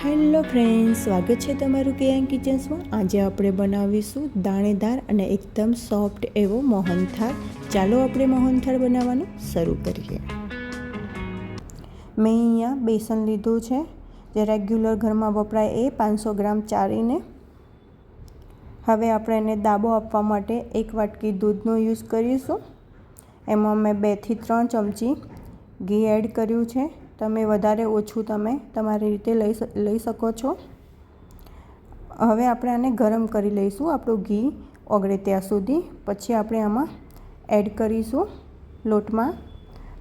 Hello friends, સ્વાગત છે તમારું કેએન કિચન્સમાં। આજે આપણે બનાવીશું દાણેદાર અને એકદમ સોફ્ટ એવો મોહનથાળ। ચાલો આપણે મોહનથાળ બનાવવાનું શરૂ કરીએ। મેં અહીંયા બેસન લીધું છે, જે રેગ્યુલર ઘરમાં વપરાય એ 500 ગ્રામ ચાળીને। હવે આપણે એને દાબો આપવા માટે 1 વાટકી દૂધનો યુઝ કરીશું। એમાં મેં 2 થી 3 ચમચી ઘી એડ કર્યું છે। તમે વધારે ઓછું તમે તમારી રીતે લઈ શકો છો। હવે આપણે આને ગરમ કરી લઈશું, આપણું ઘી ઓગળે ત્યાં સુધી। પછી આપણે આમાં એડ કરીશું લોટમાં।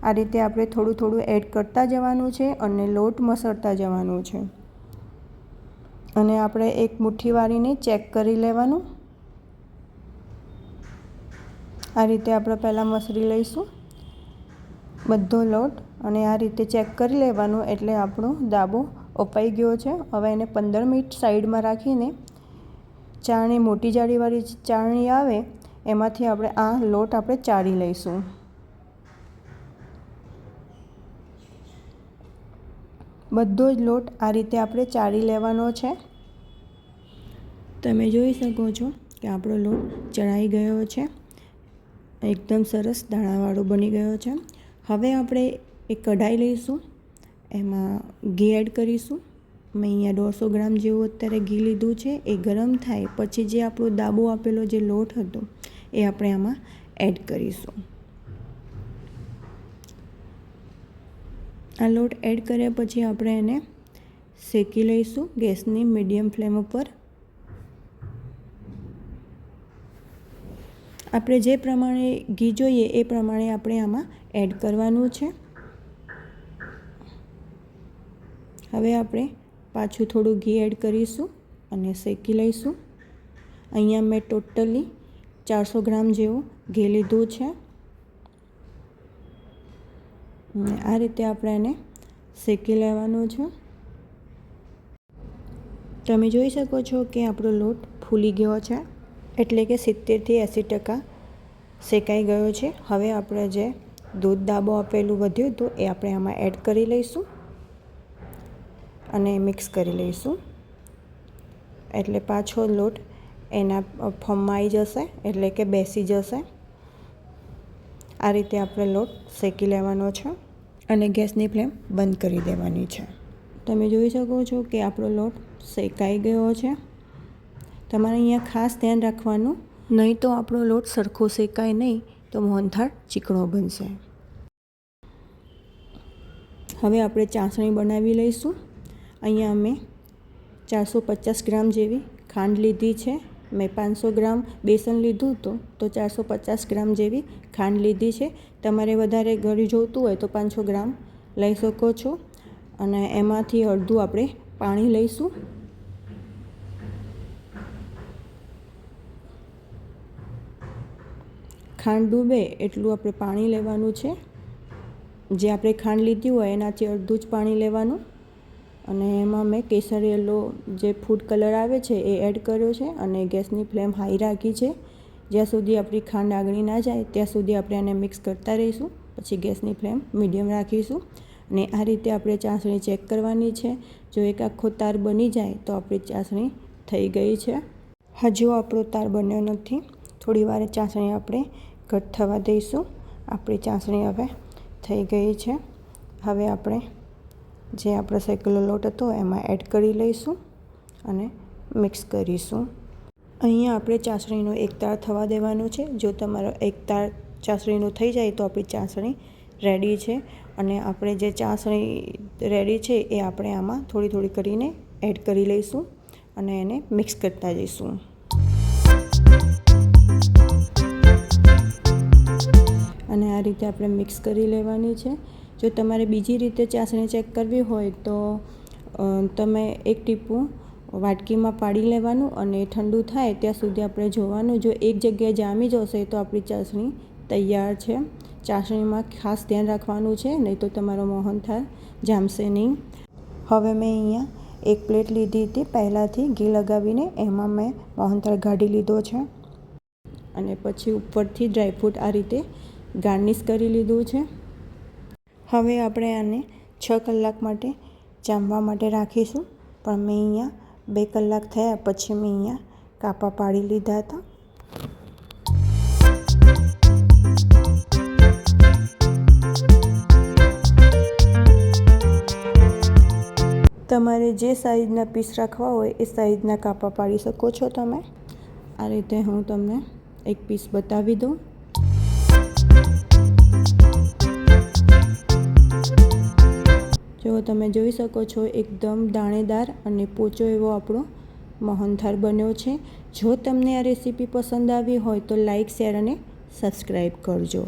આ રીતે આપણે થોડું થોડું એડ કરતા જવાનું છે અને લોટ મસળતા જવાનું છે। અને આપણે એક મુઠ્ઠી વાળીને ચેક કરી લેવાનું। આ રીતે આપણે પહેલાં મસળી લઈશું બધો લોટ, અને આ રીતે ચેક કરી લેવાનું એટલે આપણો દાબો અપાઈ ગયો છે। હવે એને 15 મિનિટ સાઈડમાં રાખીને ચાળણી, મોટી જાળીવાળી ચાળણી આવે એમાંથી આપણે આ લોટ આપણે ચાળી લઈશું। બધો જ લોટ આ રીતે આપણે ચાળી લેવાનો છે। તમે જોઈ શકો છો કે આપણો લોટ ચડાઈ ગયો છે, એકદમ સરસ દાણાવાળો બની ગયો છે। હવે આપણે એક કઢાઈ લઈશું, એમાં ઘી એડ કરીશું। મેં અહીંયા 150 ગ્રામ જેવું અત્યારે ઘી લીધું છે। એ ગરમ થાય પછી જે આપણો દાબો આપેલો જે લોટ હતો એ આપણે આમાં એડ કરીશું। આ લોટ એડ કર્યા પછી આપણે એને શેકી લઈશું ગેસની મીડિયમ ફ્લેમ ઉપર। આપણે જે પ્રમાણે ઘી જોઈએ એ પ્રમાણે આપણે આમાં એડ કરવાનું છે। હવે આપણે પાછું થોડું ઘી એડ કરીશું અને શેકી લઈશું। અહીંયા મેં ટોટલી 400 ગ્રામ જેવું ઘી લીધું છે। આ રીતે આપણે એને શેકી લેવાનું છે। તમે જોઈ શકો છો કે આપણો લોટ ફૂલી ગયો છે, એટલે કે 70 થી 80% શેકાઈ ગયો છે। હવે આપણે જે દૂધ દાબો આપેલું વધ્યું હતું એ આપણે આમાં એડ કરી લઈશું અને મિક્સ કરી લઈશું, એટલે પાછો લોટ એના ફોર્મમાં આવી જશે, એટલે કે બેસી જશે। આ રીતે આપણે લોટ શેકી લેવાનો છે અને ગેસની ફ્લેમ બંધ કરી દેવાની છે। તમે જોઈ શકો છો કે આપણો લોટ શેકાઈ ગયો છે। તમારે અહીંયા ખાસ ધ્યાન રાખવાનું, નહીં તો આપણો લોટ સરખો શેકાય નહીં તો મોહનથાળ ચીકણો બનશે। હવે આપણે ચાસણી બનાવી લઈશું। અહીંયા અમે 450 ગ્રામ જેવી ખાંડ લીધી છે। મેં 500 ગ્રામ બેસન લીધું હતું તો 450 ગ્રામ જેવી ખાંડ લીધી છે। તમારે વધારે ગળી જોઈતું હોય તો 500 ગ્રામ લઈ શકો છો। અને એમાંથી અડધું આપણે પાણી લઈશું। ખાંડ ડૂબે એટલું આપણે પાણી લેવાનું છે। જે આપણે ખાંડ લીધી હોય એનાથી અડધું જ પાણી લેવાનું। અને એમાં મેં કેસર યલો જે ફૂડ કલર આવે છે એ એડ કર્યો છે અને ગેસની ફ્લેમ હાઈ રાખી છે। જ્યાં સુધી આપણી ખાંડ આંગળી ના જાય ત્યાં સુધી આપણે આને મિક્સ કરતા રહીશું। પછી ગેસની ફ્લેમ મીડિયમ રાખીશું અને આ રીતે આપણે ચાસણી ચેક કરવાની છે। જો એક આખો તાર બની જાય તો આપણી ચાસણી થઈ ગઈ છે। હજુ આપણો તાર બન્યો નથી, થોડી વાર ચાસણી આપણે ઘટ થવા દઈશું। આપણી ચાસણી હવે થઈ ગઈ છે। હવે આપણે જે આપણો શેકેલો લોટ હતો એમાં એડ કરી લઈશું અને મિક્સ કરીશું। અહીંયા આપણે ચાસણીનો એક તાર થવા દેવાનો છે। જો તમારો એક તાર ચાસણીનો થઈ જાય તો આપણી ચાસણી રેડી છે। અને આપણે જે ચાસણી રેડી છે એ આપણે આમાં થોડી થોડી કરીને એડ કરી લઈશું અને એને મિક્સ કરતા જઈશું। અને આ રીતે આપણે મિક્સ કરી લેવાની છે। જો તમારે બીજી રીતે ચાસણી ચેક કરવી હોય તો તમે એક ટીપું વાટકીમાં પાડી લેવાનું અને ઠંડુ થાય ત્યાં સુધી આપણે જોવાનું। જો એક જગ્યાએ જામી જશે તો આપણી ચાસણી તૈયાર છે। ચાસણીમાં ખાસ ધ્યાન રાખવાનું છે, નહીં તો તમારો મોહનથાળ જામશે નહીં। હવે મેં અહીંયા એક પ્લેટ લીધી હતી પહેલાંથી ઘી લગાવીને, એમાં મેં મોહનથાળ કાઢી લીધો છે અને પછી ઉપરથી ડ્રાયફ્રૂટ આ રીતે ગાર્નિશ કરી લીધું છે। હવે આપણે આને 6 કલાક માટે જામવા માટે રાખીશું। પણ મેં અહીંયા 2 કલાક થયા પછી મેં અહીંયા કાપા પાડી લીધા હતા. તમારે જે સાઈઝના પીસ રાખવા હોય એ સાઈઝના કાપા પાડી શકો છો તમે. આ રીતે હું તમને એક પીસ બતાવી દઉં. જો તમે જોઈ શકો છો એકદમ દાણેદાર અને પોચો એવો આપણો મોહનથાળ બન્યો છે. જો તમને આ રેસીપી પસંદ આવી હોય તો લાઈક, શેર અને સબસ્ક્રાઈબ કરજો.